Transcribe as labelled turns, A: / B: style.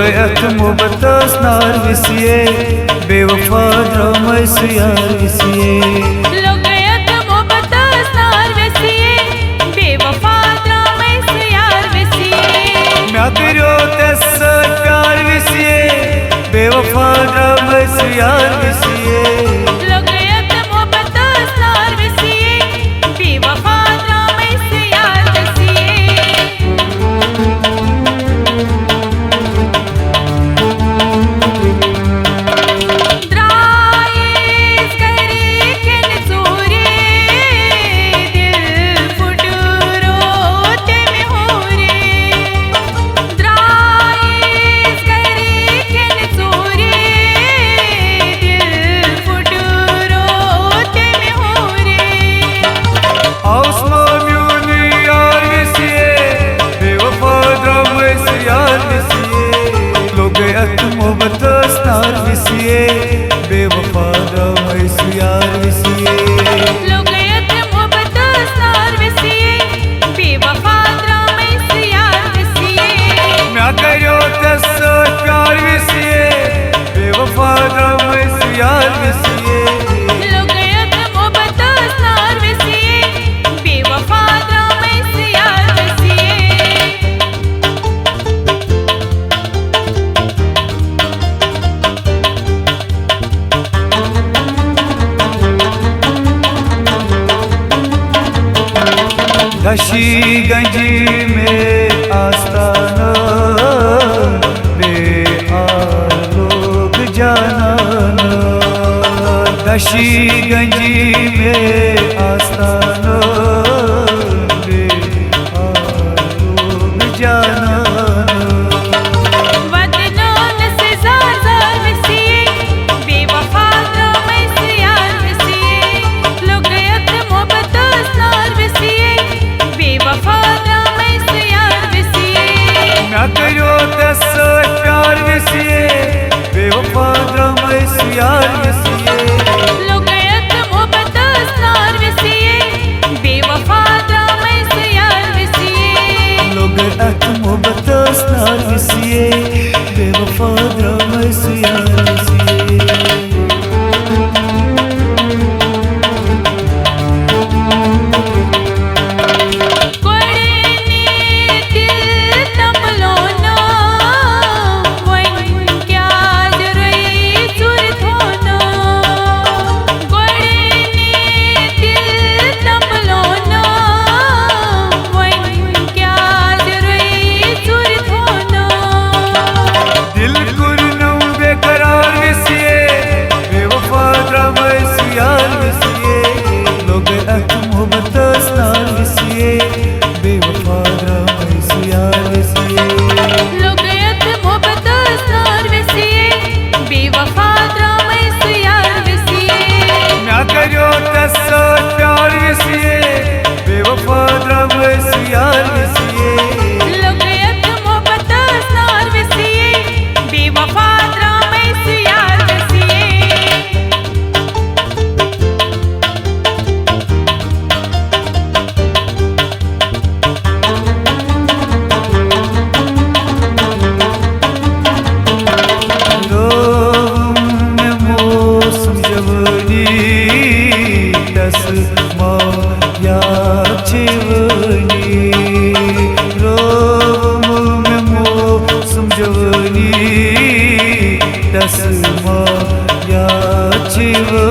A: Logayat mubatas nar visiye Bewafa dramas yar visiye
B: Logayat mubatas nar visiye Bewafa dramas yar visiye
A: Mya karyo tes pyar visiye Bewafa dramas yar visiye
B: Logayat mubatas nar visiye Bewafa dramas yar visiye
A: Mubatas nar visiye Bewafa dramas yar visiye
B: Logayat mubatas nar visiye Bewafa dramas yar visiye
A: Mya karyo tes pyar visiye Bewafa dramas yar visiye
B: Logayat mubatas nar visiye Bewafa dramas yar visiye
A: दशी गंजी में आस्ताना बेआलोक जाना दशी गंजी में आस्ताना बेआलोक जाना प्यार विसिए बेवफा dramas यार विसिए
B: Logayat mubatas nar visiye Bewafa dramas yar visiye
A: Logayat mubatas nar visiye बेवफा dramas यार विसिए Mubatas nar visiye Bewafa dramas yar visiye
B: Logayat mubatas nar visiye Bewafa dramas yar visiye
A: Mya karyo tes pyar visiye Bewafa dramas yar visiye
B: Logayat mubatas nar visiye Bewafa dramas yar visiye
A: Dasma ya chiva